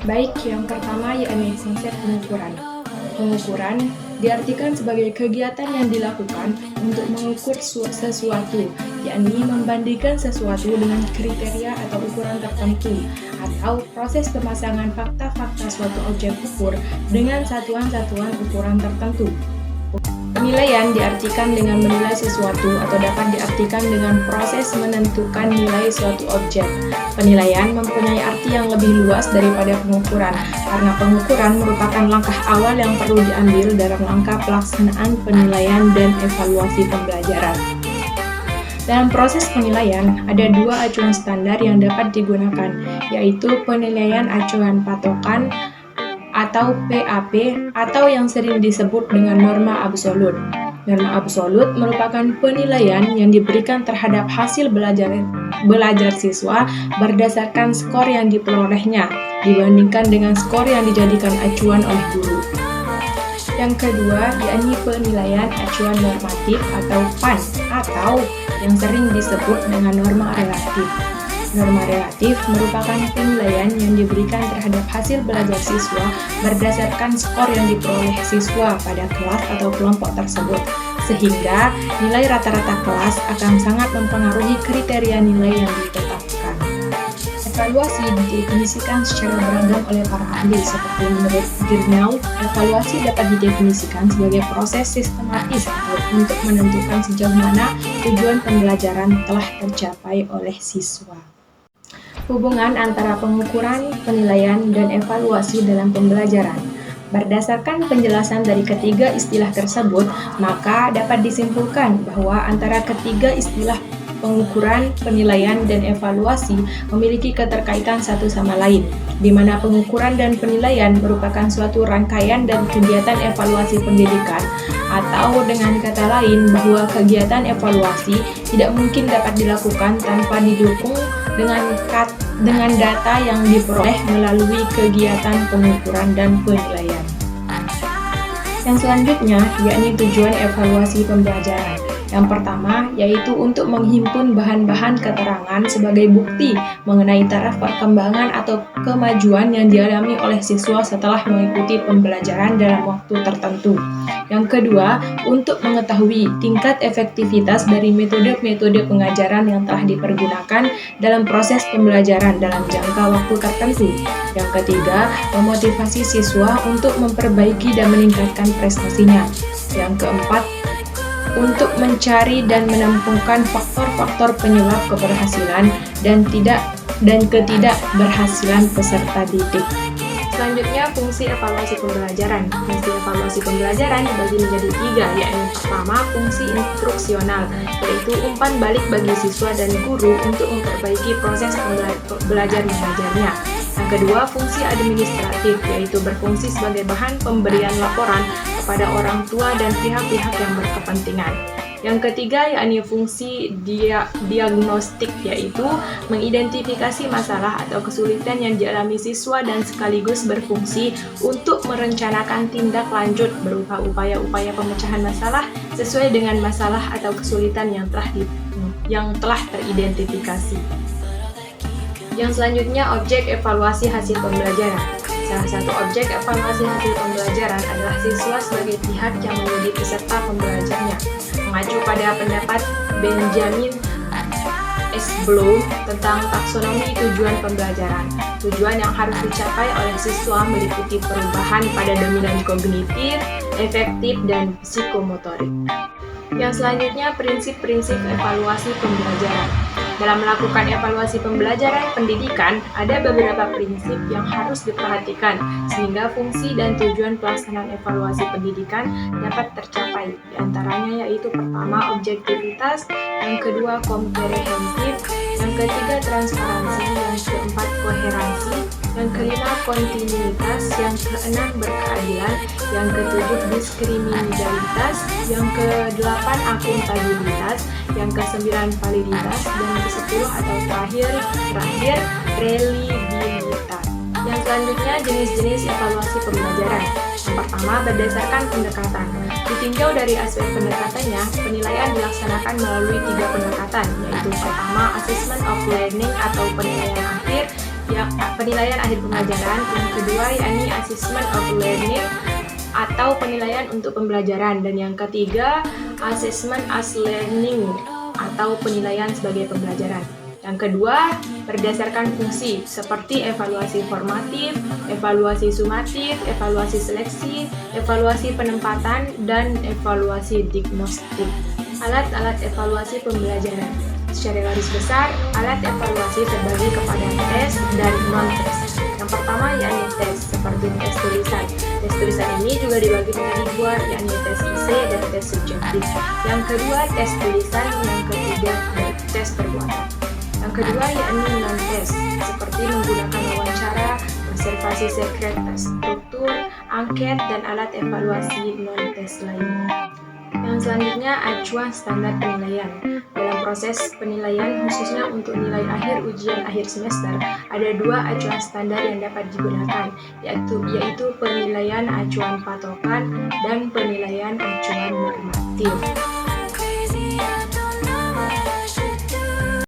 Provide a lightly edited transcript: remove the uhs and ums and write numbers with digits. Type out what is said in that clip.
Baik, yang pertama yakni konsep pengukuran. Pengukuran diartikan sebagai kegiatan yang dilakukan untuk mengukur sesuatu, yakni membandingkan sesuatu dengan kriteria atau ukuran tertentu, atau proses pemasangan fakta-fakta suatu objek ukur dengan satuan-satuan ukuran tertentu. Penilaian diartikan dengan menilai sesuatu atau dapat diartikan dengan proses menentukan nilai suatu objek. Penilaian mempunyai arti yang lebih luas daripada pengukuran, karena pengukuran merupakan langkah awal yang perlu diambil dalam langkah pelaksanaan penilaian dan evaluasi pembelajaran. Dalam proses penilaian, ada dua acuan standar yang dapat digunakan, yaitu penilaian acuan patokan atau PAP, atau yang sering disebut dengan norma absolut. Norma absolut merupakan penilaian yang diberikan terhadap hasil belajar siswa berdasarkan skor yang diperolehnya dibandingkan dengan skor yang dijadikan acuan oleh guru. Yang kedua, yakni penilaian acuan normatif atau PAN, atau yang sering disebut dengan norma relatif. Norma relatif merupakan penilaian yang diberikan terhadap hasil belajar siswa berdasarkan skor yang diperoleh siswa pada kelas atau kelompok tersebut, sehingga nilai rata-rata kelas akan sangat mempengaruhi kriteria nilai yang ditetapkan. Evaluasi didefinisikan secara beragam oleh para ahli, seperti menurut Grinnell, evaluasi dapat didefinisikan sebagai proses sistematis untuk menentukan sejauh mana tujuan pembelajaran telah tercapai oleh siswa. Hubungan antara pengukuran, penilaian, dan evaluasi dalam pembelajaran. Berdasarkan penjelasan dari ketiga istilah tersebut, maka dapat disimpulkan bahwa antara ketiga istilah pengukuran, penilaian, dan evaluasi memiliki keterkaitan satu sama lain, di mana pengukuran dan penilaian merupakan suatu rangkaian dan kegiatan evaluasi pendidikan, atau dengan kata lain bahwa kegiatan evaluasi tidak mungkin dapat dilakukan tanpa didukung dengan data yang diperoleh melalui kegiatan pengukuran dan penilaian. Yang selanjutnya, yakni tujuan evaluasi pembelajaran. Yang pertama, yaitu untuk menghimpun bahan-bahan keterangan sebagai bukti mengenai taraf perkembangan atau kemajuan yang dialami oleh siswa setelah mengikuti pembelajaran dalam waktu tertentu. Yang kedua, untuk mengetahui tingkat efektivitas dari metode-metode pengajaran yang telah dipergunakan dalam proses pembelajaran dalam jangka waktu tertentu. Yang ketiga, memotivasi siswa untuk memperbaiki dan meningkatkan prestasinya. Yang keempat, untuk mencari dan menemukan faktor-faktor penyebab keberhasilan dan ketidakberhasilan peserta didik. Selanjutnya, fungsi evaluasi pembelajaran. Fungsi evaluasi pembelajaran dibagi menjadi tiga, yakni pertama, fungsi instruksional, yaitu umpan balik bagi siswa dan guru untuk memperbaiki proses belajar mengajarnya. Yang kedua, fungsi administratif, yaitu berfungsi sebagai bahan pemberian laporan kepada orang tua dan pihak-pihak yang berkepentingan. Yang ketiga, yakni fungsi diagnostik, yaitu mengidentifikasi masalah atau kesulitan yang dialami siswa dan sekaligus berfungsi untuk merencanakan tindak lanjut berupa upaya-upaya pemecahan masalah sesuai dengan masalah atau kesulitan yang telah teridentifikasi. Yang selanjutnya, objek evaluasi hasil pembelajaran. Salah satu objek evaluasi hasil pembelajaran adalah siswa sebagai pihak yang menjadi peserta pembelajarnya. Mengacu pada pendapat Benjamin S. Bloom tentang taksonomi tujuan pembelajaran. Tujuan yang harus dicapai oleh siswa meliputi perubahan pada dominan kognitif, efektif, dan psikomotorik. Yang selanjutnya, prinsip-prinsip evaluasi pembelajaran. Dalam melakukan evaluasi pembelajaran pendidikan, ada beberapa prinsip yang harus diperhatikan sehingga fungsi dan tujuan pelaksanaan evaluasi pendidikan dapat tercapai. Di antaranya yaitu pertama, objektivitas, yang kedua, komprehensif, yang ketiga, transparansi, yang keempat, koherensi, yang kelima, kontinuitas, yang keenam, berkeadilan, yang ketujuh, diskriminalitas, yang kedelapan, akuntabilitas, yang kesembilan, validitas, dan yang kesepuluh atau terakhir, reliabilitas. Yang selanjutnya, jenis-jenis evaluasi pembelajaran. Yang pertama, berdasarkan pendekatan. Ditinjau dari aspek pendekatannya, penilaian dilaksanakan melalui tiga pendekatan, yaitu pertama, assessment of learning atau penilaian akhir, penilaian akhir pembelajaran. Yang kedua yakni assessment of learning atau penilaian untuk pembelajaran, dan yang ketiga assessment as learning atau penilaian sebagai pembelajaran. Yang kedua berdasarkan fungsi seperti evaluasi formatif, evaluasi sumatif, evaluasi seleksi, evaluasi penempatan, dan evaluasi diagnostik. Alat-alat evaluasi pembelajaran. Secara garis besar, alat evaluasi terbagi kepada tes dan non-tes. Yang pertama yakni tes, seperti tes tulisan. Tes tulisan ini juga dibagi menjadi dua, yakni tes IC dan tes subjektif. Yang kedua tes tulisan, yang ketiga tes perbuatan. Yang kedua yakni non-tes, seperti menggunakan wawancara, observasi sekret, struktur, angket, dan alat evaluasi non-tes lainnya. Yang selanjutnya acuan standar penilaian. Dalam proses penilaian, khususnya untuk nilai akhir ujian akhir semester, ada dua acuan standar yang dapat digunakan, yaitu penilaian acuan patokan dan penilaian acuan normatif.